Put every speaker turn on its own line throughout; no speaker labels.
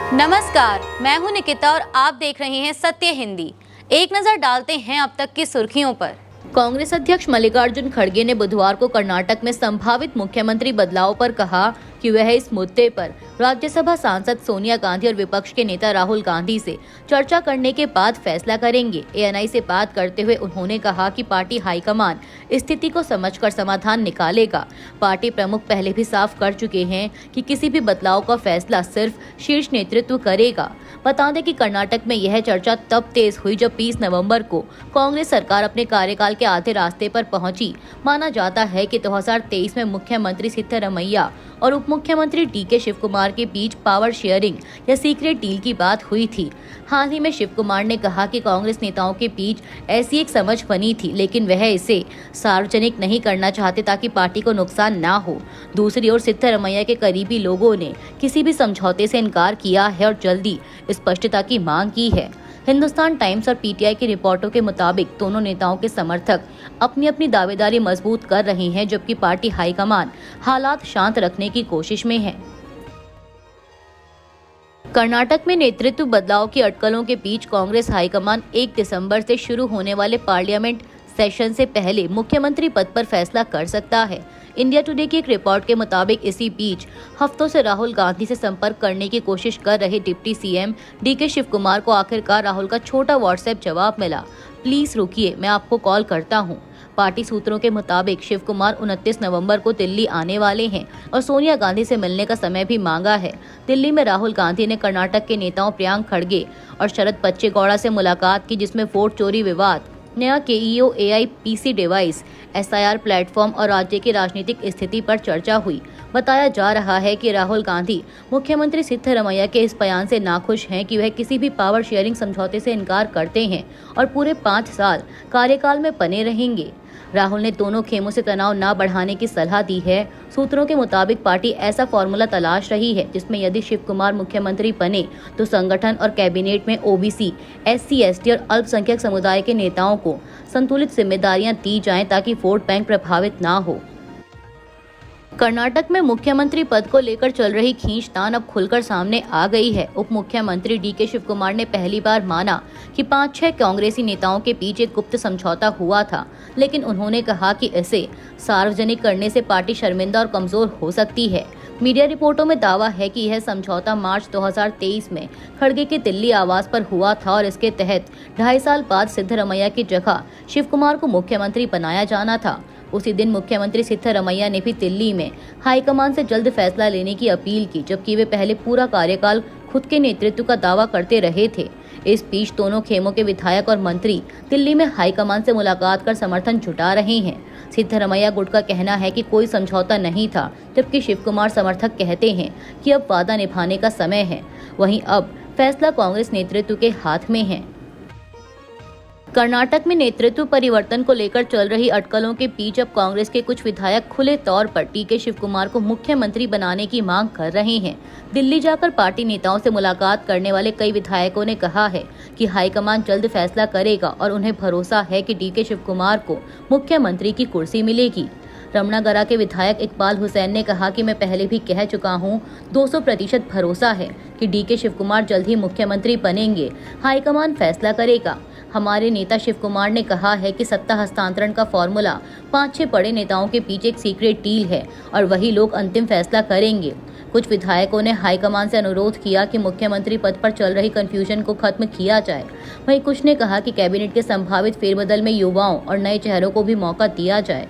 नमस्कार, मैं हूं निकिता और आप देख रहे हैं सत्य हिंदी। एक नजर डालते हैं अब तक की सुर्खियों पर। कांग्रेस अध्यक्ष मल्लिकार्जुन खड़गे ने बुधवार को कर्नाटक में संभावित मुख्यमंत्री बदलाव पर कहा कि वह इस मुद्दे पर राज्यसभा सांसद सोनिया गांधी और विपक्ष के नेता राहुल गांधी से चर्चा करने के बाद फैसला करेंगे। एएनआई से बात करते हुए उन्होंने कहा कि पार्टी हाईकमान स्थिति को समझकर समाधान निकालेगा। पार्टी प्रमुख पहले भी साफ कर चुके हैं कि किसी भी बदलाव का फैसला सिर्फ शीर्ष नेतृत्व करेगा। बता दें कि कर्नाटक में यह चर्चा तब तेज हुई जब 20 नवंबर को कांग्रेस सरकार अपने कार्यकाल के आधे रास्ते पर पहुंची। माना जाता है कि 2023 में मुख्यमंत्री सिद्धरमैया और उप मुख्यमंत्री डीके शिवकुमार के बीच पावर शेयरिंग या सीक्रेट डील की बात हुई थी। हाल ही में शिवकुमार ने कहा कि कांग्रेस नेताओं के बीच ऐसी एक समझ बनी थी, लेकिन वह इसे सार्वजनिक नहीं करना चाहते ताकि पार्टी को नुकसान ना हो। दूसरी ओर सिद्धरमैया के करीबी लोगों ने किसी भी समझौते से इनकार किया है और जल्दी स्पष्टता की मांग की है। हिंदुस्तान टाइम्स और पीटीआई की रिपोर्टों के मुताबिक दोनों नेताओं के समर्थक अपनी अपनी दावेदारी मजबूत कर रहे हैं, जबकि पार्टी हाईकमान हालात शांत रखने की कोशिश में है। कर्नाटक में नेतृत्व बदलाव की अटकलों के बीच कांग्रेस हाईकमान 1 दिसंबर से शुरू होने वाले पार्लियामेंट सेशन से पहले मुख्यमंत्री पद पर फैसला कर सकता है। इंडिया टुडे की एक रिपोर्ट के मुताबिक इसी बीच हफ्तों से राहुल गांधी से संपर्क करने की कोशिश कर रहे डिप्टी सीएम डीके शिवकुमार को आखिरकार राहुल का छोटा व्हाट्सएप जवाब मिला। प्लीज रुकिए, मैं आपको कॉल करता हूं। पार्टी सूत्रों के मुताबिक शिवकुमार 29 नवंबर को दिल्ली आने वाले हैं और सोनिया गांधी से मिलने का समय भी मांगा है। दिल्ली में राहुल गांधी ने कर्नाटक के नेताओं प्रियंका खड़गे और शरद बच्चेगौड़ा से मुलाकात की, जिसमें वोट चोरी विवाद, नया केईओ एआईपीसी डिवाइस, एसआईआर प्लेटफॉर्म और राज्य की राजनीतिक स्थिति पर चर्चा हुई। बताया जा रहा है कि राहुल गांधी मुख्यमंत्री सिद्धरमैया के इस बयान से नाखुश हैं कि वह किसी भी पावर शेयरिंग समझौते से इनकार करते हैं और पूरे 5 साल कार्यकाल में बने रहेंगे। राहुल ने दोनों खेमों से तनाव न बढ़ाने की सलाह दी है। सूत्रों के मुताबिक पार्टी ऐसा फॉर्मूला तलाश रही है जिसमें यदि शिवकुमार मुख्यमंत्री बने तो संगठन और कैबिनेट में ओबीसी, एससी, एसटी और अल्पसंख्यक समुदाय के नेताओं को संतुलित जिम्मेदारियां दी जाएं ताकि वोट बैंक प्रभावित ना हो। कर्नाटक में मुख्यमंत्री पद को लेकर चल रही खींचतान अब खुलकर सामने आ गई है। उप मुख्यमंत्री डीके शिवकुमार ने पहली बार माना कि 5-6 कांग्रेसी नेताओं के बीच एक गुप्त समझौता हुआ था, लेकिन उन्होंने कहा कि इसे सार्वजनिक करने से पार्टी शर्मिंदा और कमजोर हो सकती है। मीडिया रिपोर्टों में दावा है कि यह समझौता मार्च 2023 में खड़गे के दिल्ली आवास पर हुआ था और इसके तहत 2.5 साल बाद सिद्धरमैया की जगह शिवकुमार को मुख्यमंत्री बनाया जाना था। उसी दिन मुख्यमंत्री सिद्धरमैया ने भी दिल्ली में हाईकमान से जल्द फैसला लेने की अपील की, जबकि वे पहले पूरा कार्यकाल खुद के नेतृत्व का दावा करते रहे थे। इस बीच दोनों खेमों के विधायक और मंत्री दिल्ली में हाईकमान से मुलाकात कर समर्थन जुटा रहे हैं। सिद्धरमैया गुट का कहना है कि कोई समझौता नहीं था, जबकि शिवकुमार समर्थक कहते हैं कि अब वादा निभाने का समय है। वहीं अब फैसला कांग्रेस नेतृत्व के हाथ में है। कर्नाटक में नेतृत्व परिवर्तन को लेकर चल रही अटकलों के बीच अब कांग्रेस के कुछ विधायक खुले तौर पर डीके शिवकुमार को मुख्यमंत्री बनाने की मांग कर रहे हैं। दिल्ली जाकर पार्टी नेताओं से मुलाकात करने वाले कई विधायकों ने कहा है कि हाईकमान जल्द फैसला करेगा और उन्हें भरोसा है कि डीके शिवकुमार को मुख्यमंत्री की कुर्सी मिलेगी। रमनागरा के विधायक इकबाल हुसैन ने कहा कि मैं पहले भी कह चुका हूं, 200% भरोसा है कि डीके शिवकुमार जल्द ही मुख्यमंत्री बनेंगे। हाईकमान फैसला करेगा। हमारे नेता शिवकुमार ने कहा है कि सत्ता हस्तांतरण का फॉर्मूला 5-6 बड़े नेताओं के बीच एक सीक्रेट डील है और वही लोग अंतिम फैसला करेंगे। कुछ विधायकों ने हाईकमान से अनुरोध किया कि मुख्यमंत्री पद पर चल रही कंफ्यूजन को खत्म किया जाए। वहीं कुछ ने कहा कि कैबिनेट के संभावित फेरबदल में युवाओं और नए चेहरों को भी मौका दिया जाए।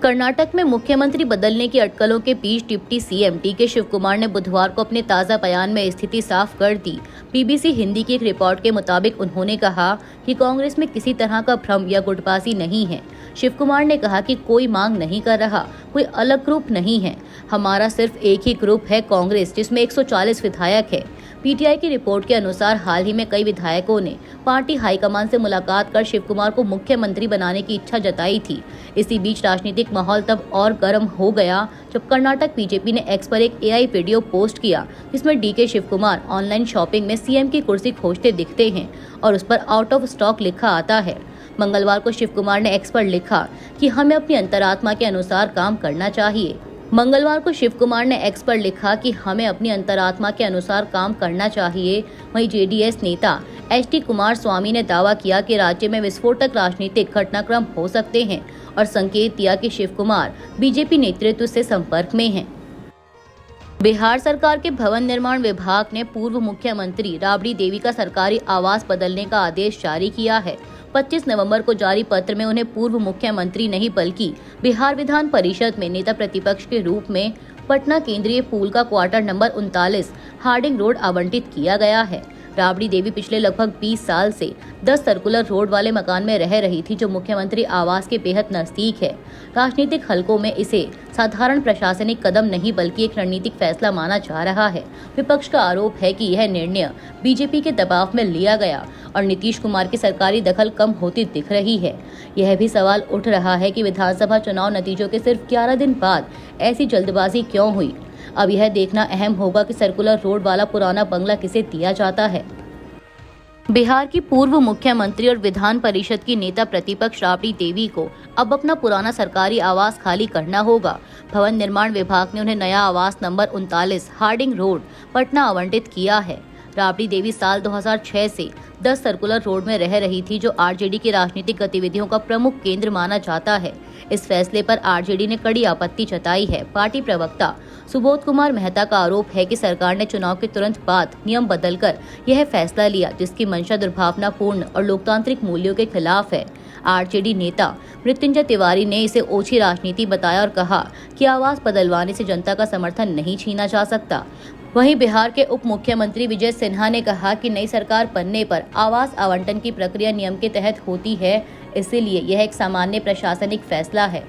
कर्नाटक में मुख्यमंत्री बदलने की अटकलों के बीच डिप्टी सीएम डीके शिवकुमार ने बुधवार को अपने ताज़ा बयान में स्थिति साफ कर दी। बीबीसी हिंदी की एक रिपोर्ट के मुताबिक उन्होंने कहा कि कांग्रेस में किसी तरह का भ्रम या गुटबाजी नहीं है। शिवकुमार ने कहा कि कोई मांग नहीं कर रहा, कोई अलग ग्रुप नहीं है। हमारा सिर्फ एक ही ग्रुप है, कांग्रेस, जिसमें 140 विधायक है। पीटीआई की रिपोर्ट के अनुसार हाल ही में कई विधायकों ने पार्टी हाईकमान से मुलाकात कर शिवकुमार को मुख्यमंत्री बनाने की इच्छा जताई थी। इसी बीच राजनीतिक माहौल तब और गर्म हो गया जब कर्नाटक बीजेपी ने एक्स पर एक एआई वीडियो पोस्ट किया, जिसमें डीके शिवकुमार ऑनलाइन शॉपिंग में सीएम की कुर्सी खोजते दिखते हैं और उस पर आउट ऑफ स्टॉक लिखा आता है। मंगलवार को शिवकुमार ने एक्स पर लिखा कि हमें अपनी अंतरात्मा के अनुसार काम करना चाहिए। मंगलवार को शिव कुमार ने एक्स पर लिखा कि हमें अपनी अंतरात्मा के अनुसार काम करना चाहिए। वहीं जेडीएस नेता एचडी कुमारस्वामी ने दावा किया कि राज्य में विस्फोटक राजनीतिक घटनाक्रम हो सकते हैं और संकेत दिया कि शिव कुमार बीजेपी नेतृत्व से संपर्क में हैं। बिहार सरकार के भवन निर्माण विभाग ने पूर्व मुख्यमंत्री राबड़ी देवी का सरकारी आवास बदलने का आदेश जारी किया है। 25 नवंबर को जारी पत्र में उन्हें पूर्व मुख्यमंत्री नहीं बल्कि बिहार विधान परिषद में नेता प्रतिपक्ष के रूप में पटना केंद्रीय पूल का क्वार्टर नंबर 39 हार्डिंग रोड आवंटित किया गया है। राबड़ी देवी पिछले लगभग 20 साल से 10 सर्कुलर रोड वाले मकान में रह रही थी, जो मुख्यमंत्री आवास के बेहद नजदीक है। राजनीतिक हलकों में इसे साधारण प्रशासनिक कदम नहीं बल्कि एक रणनीतिक फैसला माना जा रहा है। विपक्ष का आरोप है कि यह निर्णय बीजेपी के दबाव में लिया गया और नीतीश कुमार की सरकारी दखल कम होती दिख रही है। यह भी सवाल उठ रहा है कि विधानसभा चुनाव नतीजों के सिर्फ 11 दिन बाद ऐसी जल्दबाजी क्यों हुई। अब यह देखना अहम होगा कि सर्कुलर रोड वाला पुराना बंगला किसे दिया जाता है। बिहार की पूर्व मुख्यमंत्री और विधान परिषद की नेता प्रतिपक्ष राबड़ी देवी को अब अपना पुराना सरकारी आवास खाली करना होगा। भवन निर्माण विभाग ने उन्हें नया आवास नंबर 39 हार्डिंग रोड पटना आवंटित किया है। राबड़ी देवी साल 2006 से 10 सर्कुलर रोड में रह रही थी, जो आरजेडी की राजनीतिक गतिविधियों का प्रमुख केंद्र माना जाता है। इस फैसले पर आरजेडी ने कड़ी आपत्ति जताई है। पार्टी प्रवक्ता सुबोध कुमार मेहता का आरोप है कि सरकार ने चुनाव के तुरंत बाद नियम बदलकर यह फैसला लिया, जिसकी मंशा दुर्भावनापूर्ण और लोकतांत्रिक मूल्यों के खिलाफ है। आरजेडी नेता मृत्युंजय तिवारी ने इसे ओछी राजनीति बताया और कहा कि आवास बदलवाने से जनता का समर्थन नहीं छीना जा सकता। वहीं बिहार के उप मुख्यमंत्री विजय सिन्हा ने कहा कि नई सरकार बनने पर आवास आवंटन की प्रक्रिया नियम के तहत होती है, इसीलिए यह एक सामान्य प्रशासनिक फैसला है।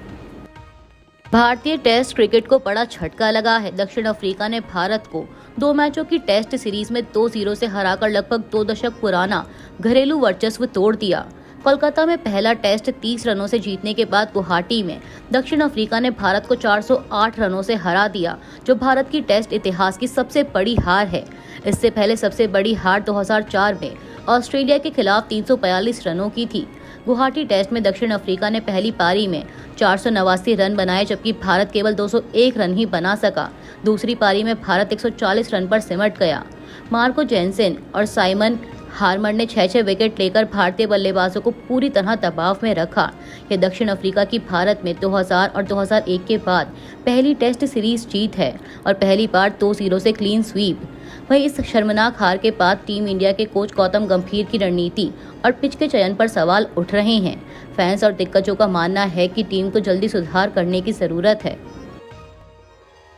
भारतीय टेस्ट क्रिकेट को बड़ा झटका लगा है। दक्षिण अफ्रीका ने भारत को 2 मैचों की टेस्ट सीरीज में 2-0 से हराकर लगभग 2 दशक पुराना घरेलू वर्चस्व तोड़ दिया। कोलकाता में पहला टेस्ट 30 रनों से जीतने के बाद गुवाहाटी में दक्षिण अफ्रीका ने भारत को 408 रनों से हरा दिया, जो भारत की टेस्ट इतिहास की सबसे बड़ी हार है। इससे पहले सबसे बड़ी हार 2004 में ऑस्ट्रेलिया के खिलाफ 342 रनों की थी। गुवाहाटी टेस्ट में दक्षिण अफ्रीका ने पहली पारी में 489 रन बनाए, जबकि भारत केवल 201 रन ही बना सका। दूसरी पारी में भारत 140 रन पर सिमट गया। मार्को जेनसेन और साइमन हार्मर ने 6-6 विकेट लेकर भारतीय बल्लेबाजों को पूरी तरह दबाव में रखा। यह दक्षिण अफ्रीका की भारत में 2000 और 2001 के बाद पहली टेस्ट सीरीज जीत है और पहली बार 2-0 से क्लीन स्वीप। वहीं इस शर्मनाक हार के बाद टीम इंडिया के कोच गौतम गंभीर की रणनीति और पिच के चयन पर सवाल उठ रहे हैं। फैंस और दिग्गजों का मानना है कि टीम को जल्दी सुधार करने की जरूरत है।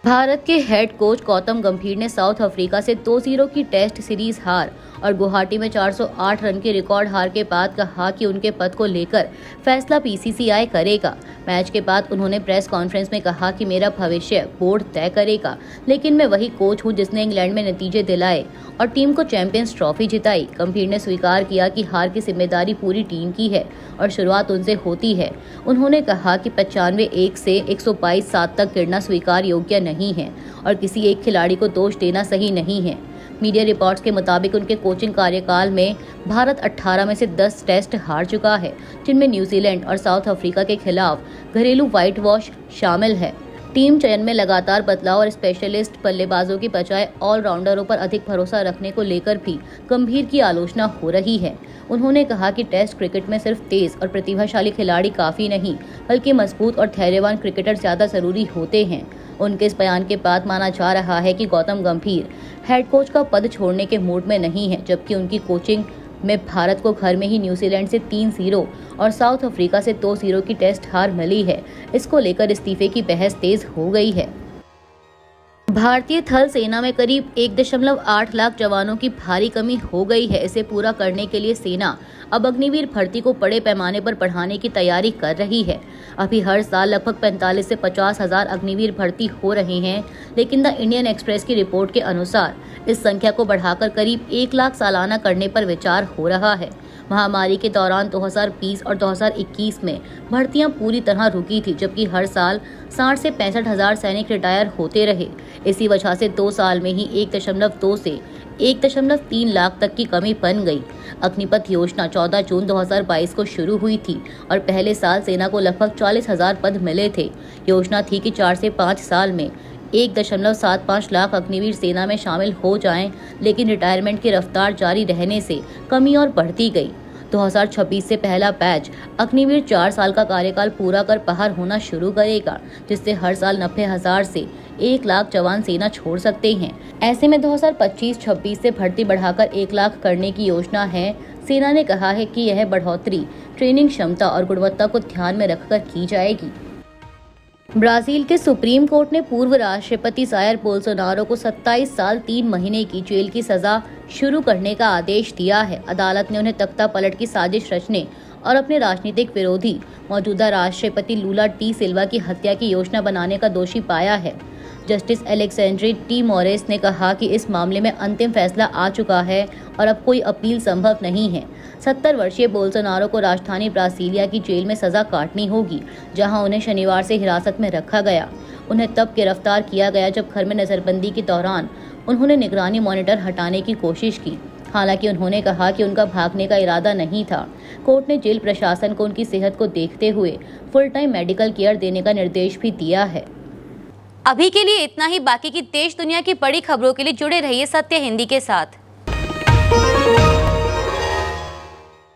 भारत के हेड कोच गौतम गंभीर ने साउथ अफ्रीका से 2-0 की टेस्ट सीरीज हार और गुवाहाटी में 408 रन की रिकॉर्ड हार के बाद कहा कि उनके पद को लेकर फैसला बीसीसीआई करेगा। मैच के बाद उन्होंने प्रेस कॉन्फ्रेंस में कहा कि मेरा भविष्य बोर्ड तय करेगा, लेकिन मैं वही कोच हूं जिसने इंग्लैंड में नतीजे दिलाए और टीम को चैंपियंस ट्रॉफी जिताई। गंभीर ने स्वीकार किया कि हार की जिम्मेदारी पूरी टीम की है और शुरुआत उनसे होती है। उन्होंने कहा कि 95-1 से 122-7 तक गिरना स्वीकार योग्य नहीं है और किसी एक खिलाड़ी को दोष देना सही नहीं है। मीडिया रिपोर्ट्स के मुताबिक उनके कोचिंग कार्यकाल में भारत 18 में से 10 टेस्ट हार चुका है, जिनमें न्यूजीलैंड और साउथ अफ्रीका के खिलाफ घरेलू व्हाइट वॉश शामिल है। टीम चयन में लगातार बदलाव और स्पेशलिस्ट बल्लेबाजों की बजाय ऑलराउंडरों पर अधिक भरोसा रखने को लेकर भी गंभीर की आलोचना हो रही है। उन्होंने कहा कि टेस्ट क्रिकेट में सिर्फ तेज और प्रतिभाशाली खिलाड़ी काफी नहीं, बल्कि मजबूत और धैर्यवान क्रिकेटर ज्यादा जरूरी होते हैं। उनके इस बयान के बाद माना जा रहा है कि गौतम गंभीर हेड कोच का पद छोड़ने के मूड में नहीं है, जबकि उनकी कोचिंग में भारत को घर में ही न्यूजीलैंड से 3-0 और साउथ अफ्रीका से 2-0 की टेस्ट हार मिली है। इसको लेकर इस्तीफे की बहस तेज हो गई है। भारतीय थल सेना में करीब 1.8 लाख जवानों की भारी कमी हो गई है। इसे पूरा करने के लिए सेना अब अग्निवीर भर्ती को बड़े पैमाने पर बढ़ाने की तैयारी कर रही है। अभी हर साल लगभग 45 से 50 हजार अग्निवीर भर्ती हो रहे हैं, लेकिन द इंडियन एक्सप्रेस की रिपोर्ट के अनुसार इस संख्या को बढ़ाकर करीब 1 लाख सालाना करने पर विचार हो रहा है। महामारी के दौरान 2020 और 2021 में भर्तियां पूरी तरह रुकी थी, जबकि हर साल 60 से 65 हजार सैनिक रिटायर होते रहे। इसी वजह से 2 साल में ही 1.2 से 1.3 लाख तक की कमी बन गई। अग्निपथ योजना 14 जून 2022 को शुरू हुई थी और पहले साल सेना को लगभग 40,000 पद मिले थे। योजना थी कि 4 से 5 साल में 1.75 लाख अग्निवीर सेना में शामिल हो जाएं, लेकिन रिटायरमेंट की रफ्तार जारी रहने से कमी और बढ़ती गई। 2026 से पहला बैच अग्निवीर 4 साल का कार्यकाल पूरा कर बाहर होना शुरू करेगा, जिससे हर साल 90,000 से 1 लाख जवान सेना छोड़ सकते हैं। ऐसे में 2025-26 से भर्ती बढ़ाकर 1 लाख करने की योजना है। सेना ने कहा है कि यह बढ़ोतरी ट्रेनिंग क्षमता और गुणवत्ता को ध्यान में रखकर की जाएगी। ब्राजील के सुप्रीम कोर्ट ने पूर्व राष्ट्रपति जायर बोल्सोनारो को 27 साल 3 महीने की जेल की सजा शुरू करने का आदेश दिया है। अदालत ने उन्हें तख्ता पलट की साजिश रचने और अपने राजनीतिक विरोधी मौजूदा राष्ट्रपति लूला डी सिल्वा की हत्या की योजना बनाने का दोषी पाया है। जस्टिस एलेक्सेंड्री टी मोरेस ने कहा कि इस मामले में अंतिम फैसला आ चुका है और अब कोई अपील संभव नहीं है। 70 वर्षीय बोल्सोनारो को राजधानी ब्रासीलिया की जेल में सजा काटनी होगी, जहां उन्हें शनिवार से हिरासत में रखा गया। उन्हें तब गिरफ्तार किया गया जब घर में नजरबंदी के दौरान उन्होंने निगरानी मॉनिटर हटाने की कोशिश की। हालांकि उन्होंने कहा कि उनका भागने का इरादा नहीं था। कोर्ट ने जेल प्रशासन को उनकी सेहत को देखते हुए फुल टाइम मेडिकल केयर देने का निर्देश भी दिया है।
अभी के लिए इतना ही। बाकी की देश दुनिया की बड़ी खबरों के लिए जुड़े रहिए सत्य हिंदी के साथ।